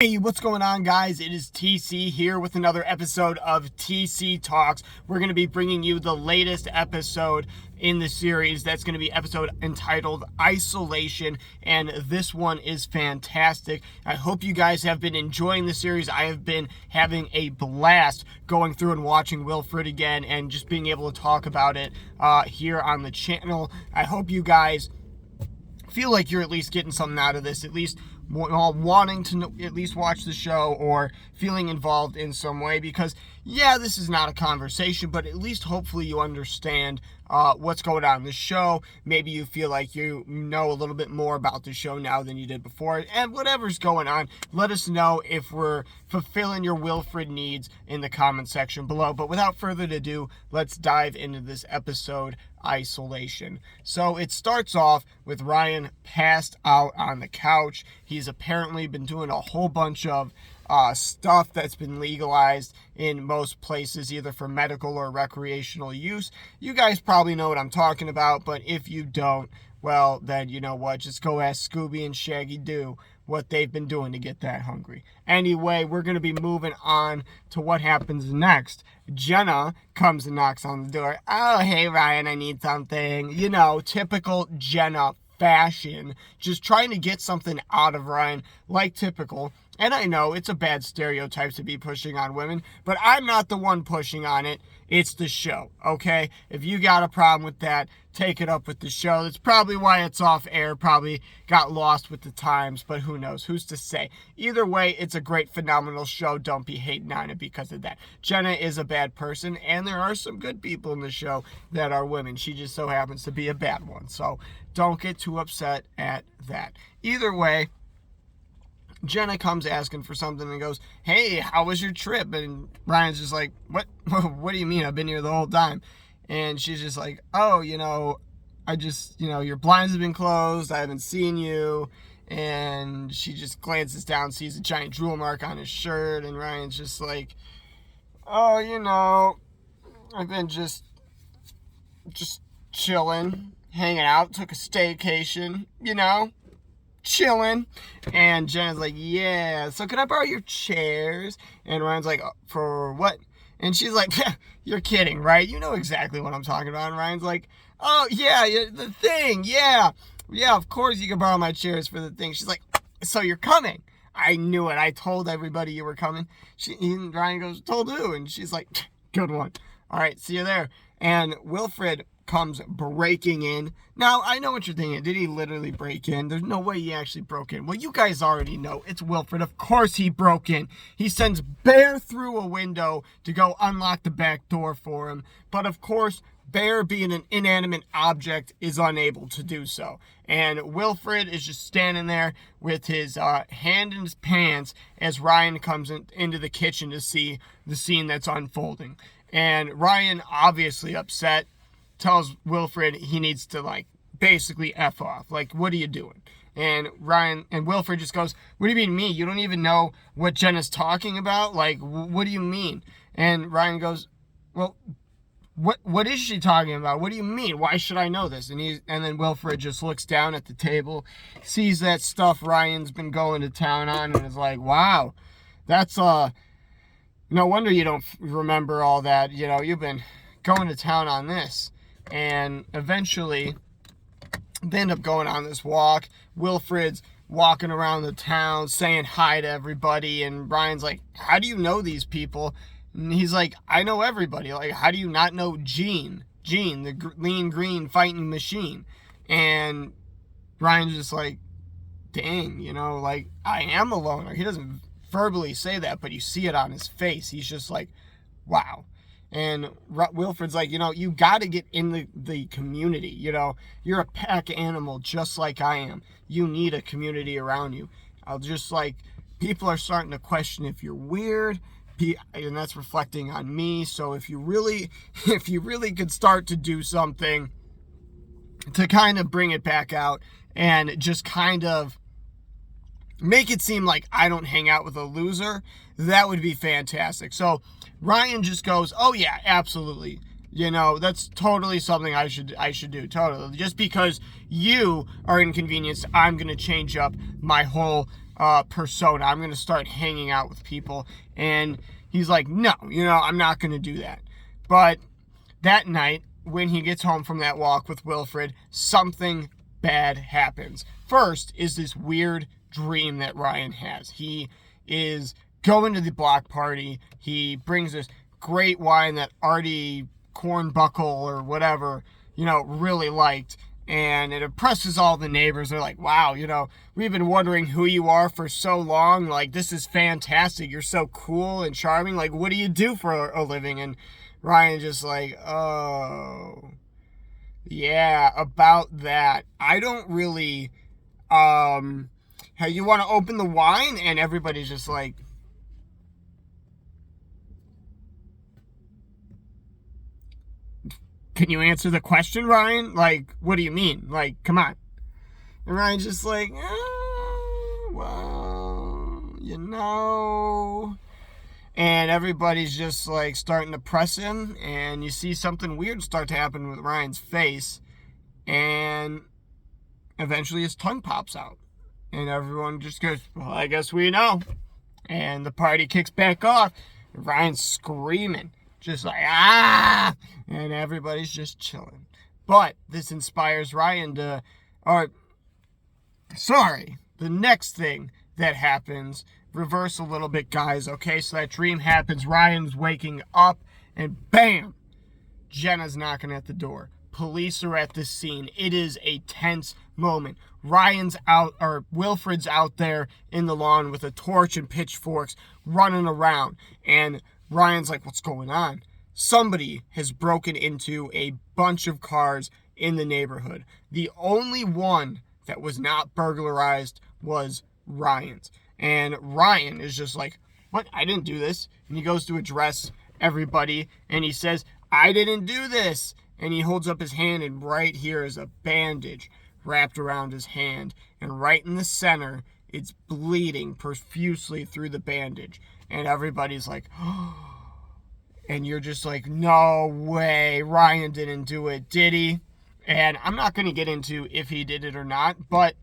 Hey, what's going on, guys? It is TC here with another episode of TC Talks. We're going to be bringing you the latest episode in the series. That's going to be episode entitled Isolation, and this one is fantastic. I hope you guys have been enjoying the series. I have been having a blast going through and watching Wlfred again and just being able to talk about it here on the channel. I hope you guys feel like you're at least getting something out of this, at least wanting to at least watch the show or feeling involved in some way, because yeah, this is not a conversation, but at least hopefully you understand what's going on in the show. Maybe you feel like you know a little bit more about the show now than you did before, and whatever's going on, let us know if we're fulfilling your Wlfred needs in the comment section below. But without further ado, let's dive into this episode, Isolation. So it starts off with Ryan passed out on the couch. He's apparently been doing a whole bunch of stuff that's been legalized in most places, either for medical or recreational use. You guys probably know what I'm talking about, but if you don't, well, then you know what, just go ask Scooby and Shaggy Doo what they've been doing to get that hungry. Anyway, we're going to be moving on to what happens next. Jenna comes and knocks on the door. Oh, hey, Ryan, I need something. You know, typical Jenna fashion, just trying to get something out of Ryan, like typical. And I know it's a bad stereotype to be pushing on women, but I'm not the one pushing on it. It's the show, okay? If you got a problem with that, take it up with the show. That's probably why it's off air, probably got lost with the times, but who knows? Who's to say? Either way, it's a great, phenomenal show. Don't be hating on it because of that. Jenna is a bad person, and there are some good people in the show that are women. She just so happens to be a bad one, so don't get too upset at that. Either way, Jenna comes asking for something and goes, hey, how was your trip? And Ryan's just like, what do you mean? I've been here the whole time. And she's just like, oh, I just, your blinds have been closed. I haven't seen you. And she just glances down, sees a giant drool mark on his shirt. And Ryan's just like, oh, I've been just chilling, hanging out, took a staycation, chilling. And Jenna's like, yeah, so can I borrow your chairs? And Ryan's like, for what? And she's like, you're kidding, right? You know exactly what I'm talking about. And Ryan's like, oh, yeah, the thing, yeah, of course you can borrow my chairs for the thing. She's like, so you're coming? I knew it. I told everybody you were coming. And Ryan goes, told who? And she's like, good one. All right, see you there. And Wlfred comes breaking in. Now, I know what you're thinking. Did he literally break in? There's no way he actually broke in. Well, you guys already know. It's Wlfred. Of course he broke in. He sends Bear through a window to go unlock the back door for him. But of course, Bear, being an inanimate object, is unable to do so. And Wlfred is just standing there with his hand in his pants as Ryan comes into the kitchen to see the scene that's unfolding. And Ryan, obviously upset, tells Wlfred he needs to, basically F off. Like, what are you doing? And Wlfred just goes, what do you mean me? You don't even know what Jenna's talking about? Like, what do you mean? And Ryan goes, well, what is she talking about? What do you mean? Why should I know this? And then Wlfred just looks down at the table, sees that stuff Ryan's been going to town on, and is like, wow, that's, no wonder you don't remember all that. You've been going to town on this. And eventually, they end up going on this walk. Wlfred's walking around the town, saying hi to everybody. And Ryan's like, how do you know these people? And he's like, I know everybody. Like, how do you not know Gene? Gene, the lean green fighting machine. And Ryan's just like, dang, I am a loner. He doesn't verbally say that, but you see it on his face. He's just like, wow. And Wlfred's like, you got to get in the community. You're a pack animal just like I am. You need a community around you. People are starting to question if you're weird, and that's reflecting on me. So if you really could start to do something to kind of bring it back out and just kind of make it seem like I don't hang out with a loser, that would be fantastic. So Ryan just goes, oh yeah, absolutely. That's totally something I should do, totally. Just because you are inconvenienced, I'm going to change up my whole persona. I'm going to start hanging out with people. And he's like, no, I'm not going to do that. But that night, when he gets home from that walk with Wlfred, something bad happens. First is this weird dream that Ryan has. He is going to the block party. He brings this great wine that Artie Cornbuckle or whatever, really liked. And it impresses all the neighbors. They're like, wow, we've been wondering who you are for so long. Like, this is fantastic. You're so cool and charming. Like, what do you do for a living? And Ryan just like, oh, yeah, about that. I don't really, hey, you want to open the wine? And everybody's just like, can you answer the question, Ryan? Like, what do you mean? Like, come on. And Ryan's just like, well, And everybody's just like starting to press him. And you see something weird start to happen with Ryan's face. And eventually his tongue pops out. And everyone just goes, well, I guess we know. And the party kicks back off. And Ryan's screaming. Just like, ah! And everybody's just chilling. But this inspires Ryan to, the next thing that happens, reverse a little bit, guys, okay? So that dream happens, Ryan's waking up, and bam! Jenna's knocking at the door. Police are at this scene. It is a tense moment. Wlfred's out there in the lawn with a torch and pitchforks running around. And Ryan's like, what's going on? Somebody has broken into a bunch of cars in the neighborhood. The only one that was not burglarized was Ryan's. And Ryan is just like, what? I didn't do this. And he goes to address everybody and he says, I didn't do this. And he holds up his hand, and right here is a bandage wrapped around his hand. And right in the center, it's bleeding profusely through the bandage. And everybody's like, oh. And you're just like, no way, Ryan didn't do it, did he? And I'm not going to get into if he did it or not, but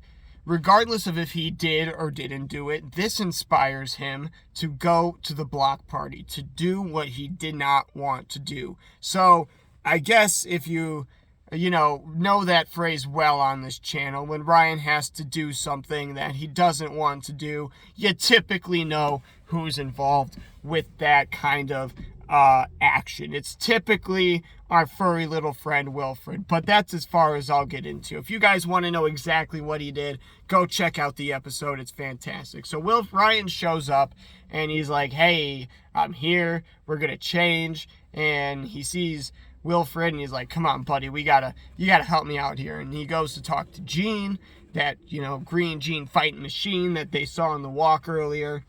regardless of if he did or didn't do it, this inspires him to go to the block party, to do what he did not want to do. So I guess if you know that phrase well on this channel, when Ryan has to do something that he doesn't want to do, you typically know who's involved with that kind of action. It's typically our furry little friend Wlfred, but that's as far as I'll get into. If you guys want to know exactly what he did, go check out the episode. It's fantastic. So Ryan shows up and he's like, hey, I'm here. We're going to change. And he sees Wlfred and he's like, come on, buddy, you gotta help me out here. And he goes to talk to Jean, that, green Jean fighting machine that they saw in the walk earlier.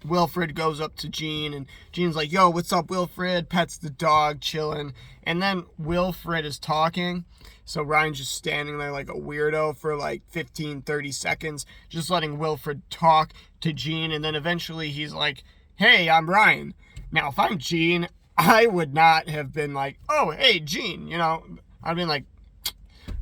Wlfred goes up to Jean, and Jean's like, yo, what's up, Wlfred? Pets the dog, chilling. And then Wlfred is talking, so Ryan's just standing there like a weirdo for like 15, 30 seconds, just letting Wlfred talk to Jean, and then eventually he's like, hey, I'm Ryan. Now, if I'm Jean, I would not have been like, oh, hey, Jean, I'd been like,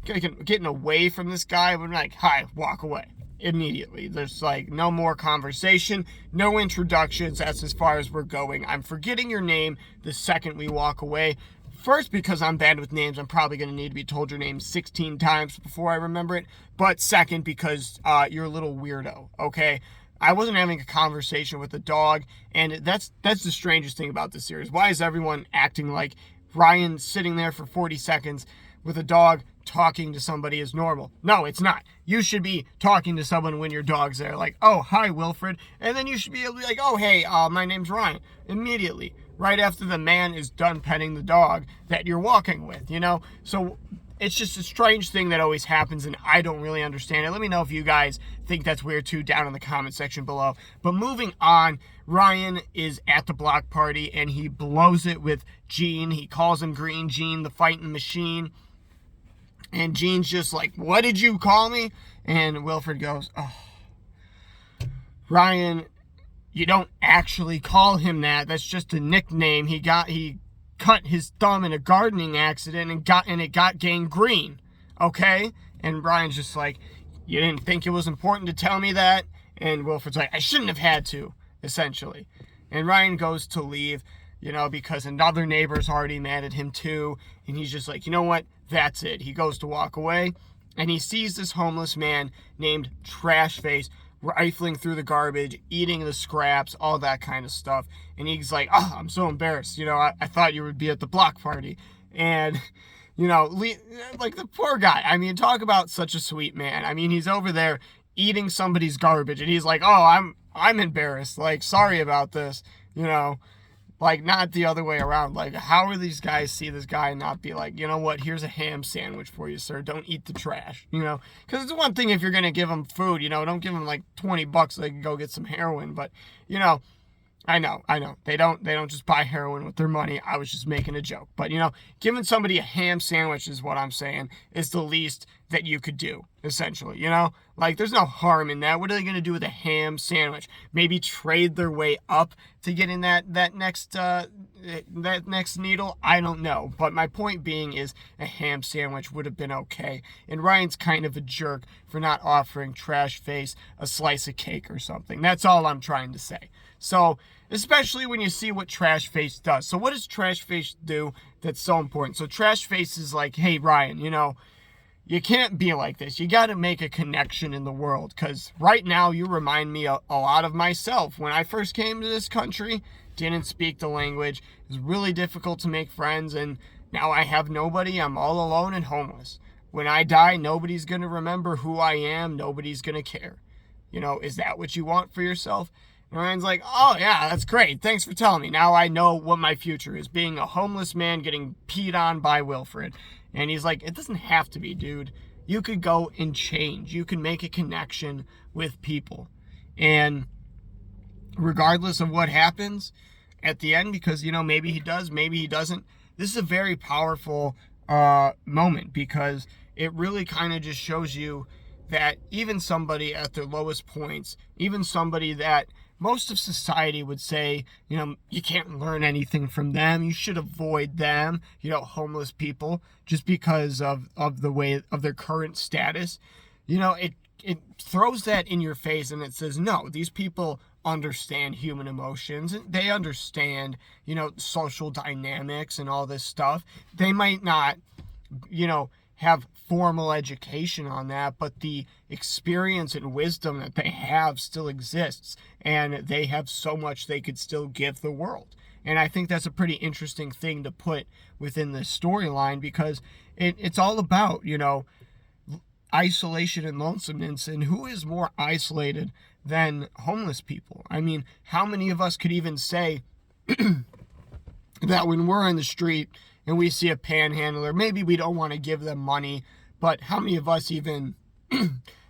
getting away from this guy, I would be like, hi, walk away. Immediately. There's like no more conversation, no introductions. That's as far as we're going. I'm forgetting your name the second we walk away. First, because I'm bad with names, I'm probably going to need to be told your name 16 times before I remember it. But second, because you're a little weirdo, okay? I wasn't having a conversation with a dog, and that's the strangest thing about this series. Why is everyone acting like Ryan sitting there for 40 seconds with a dog talking to somebody is normal? No, it's not. You should be talking to someone when your dog's there, like, oh, hi, Wlfred. And then you should be able to be like, oh, hey, my name's Ryan. Immediately, right after the man is done petting the dog that you're walking with, So it's just a strange thing that always happens, and I don't really understand it. Let me know if you guys think that's weird too down in the comment section below. But moving on, Ryan is at the block party, and he blows it with Jean. He calls him Green Jean, the fighting machine. And Jean's just like, what did you call me? And Wlfred goes, oh, Ryan, you don't actually call him that. That's just a nickname. He cut his thumb in a gardening accident and it got gangrene. Okay? And Ryan's just like, you didn't think it was important to tell me that? And Wlfred's like, I shouldn't have had to, essentially. And Ryan goes to leave, because another neighbor's already mad at him too. And he's just like, you know what? That's it. He goes to walk away, and he sees this homeless man named Trash Face rifling through the garbage, eating the scraps, all that kind of stuff. And he's like, oh, I'm so embarrassed. I thought you would be at the block party. And, like the poor guy. I mean, talk about such a sweet man. I mean, he's over there eating somebody's garbage, and he's like, oh, I'm embarrassed. Like, sorry about this, like, not the other way around. Like, how will these guys see this guy and not be like, you know what, here's a ham sandwich for you, sir. Don't eat the trash, Because it's one thing if you're going to give them food, don't give them like $20 so they can go get some heroin. But, I know. They don't just buy heroin with their money. I was just making a joke. But, giving somebody a ham sandwich is what I'm saying is the least that you could do, essentially, Like, there's no harm in that. What are they going to do with a ham sandwich? Maybe trade their way up to get in that next needle? I don't know. But my point being is a ham sandwich would have been okay. And Ryan's kind of a jerk for not offering Trash Face a slice of cake or something. That's all I'm trying to say. So, especially when you see what Trash Face does. So what does Trash Face do that's so important? So Trash Face is like, hey, Ryan, you can't be like this. You got to make a connection in the world. Because right now you remind me a lot of myself. When I first came to this country, didn't speak the language. It was really difficult to make friends. And now I have nobody. I'm all alone and homeless. When I die, nobody's going to remember who I am. Nobody's going to care. Is that what you want for yourself? And Ryan's like, oh, yeah, that's great. Thanks for telling me. Now I know what my future is, being a homeless man getting peed on by Wlfred. And he's like, it doesn't have to be, dude. You could go and change. You can make a connection with people. And regardless of what happens at the end, because, maybe he does, maybe he doesn't, this is a very powerful moment, because it really kind of just shows you that even somebody at their lowest points, even somebody that most of society would say, you can't learn anything from them, you should avoid them, homeless people, just because of the way of their current status, it throws that in your face, and it says, no, these people understand human emotions, and they understand, social dynamics and all this stuff. They might not, have formal education on that, but the experience and wisdom that they have still exists, and they have so much they could still give the world. And I think that's a pretty interesting thing to put within this storyline, because it's all about, isolation and lonesomeness, and who is more isolated than homeless people? I mean, how many of us could even say that when we're in the street and we see a panhandler, maybe we don't want to give them money, but how many of us even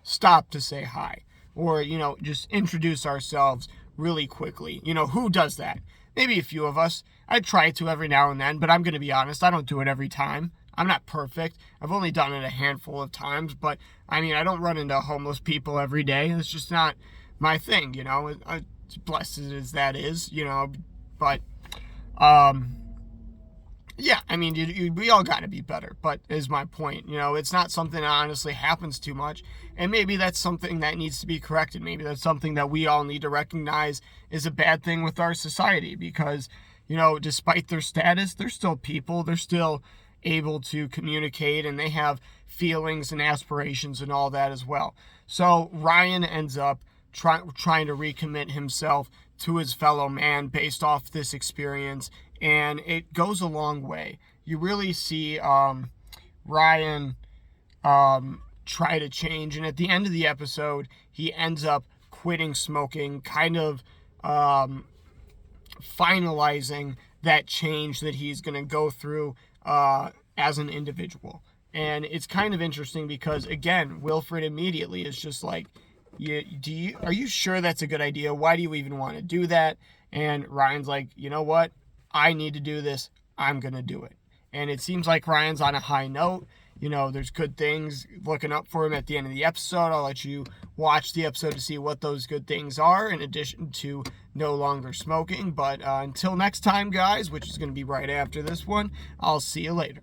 stop to say hi, or, just introduce ourselves really quickly? Who does that? Maybe a few of us. I try to every now and then, but I'm going to be honest, I don't do it every time. I'm not perfect. I've only done it a handful of times, but I mean, I don't run into homeless people every day. It's just not my thing, as blessed as that is, but, yeah, I mean, we all got to be better, but is my point. It's not something that honestly happens too much, and maybe that's something that needs to be corrected. Maybe that's something that we all need to recognize is a bad thing with our society, because, despite their status, they're still people. They're still able to communicate, and they have feelings and aspirations and all that as well. So Ryan ends up trying to recommit himself to his fellow man based off this experience, and it goes a long way. You really see Ryan try to change, and at the end of the episode, he ends up quitting smoking, kind of finalizing that change that he's going to go through as an individual. And it's kind of interesting because, again, Wlfred immediately is just like, are you sure that's a good idea? Why do you even want to do that? And Ryan's like, you know what? I need to do this. I'm going to do it. And it seems like Ryan's on a high note. There's good things looking up for him at the end of the episode. I'll let you watch the episode to see what those good things are, in addition to no longer smoking. But until next time, guys, which is going to be right after this one, I'll see you later.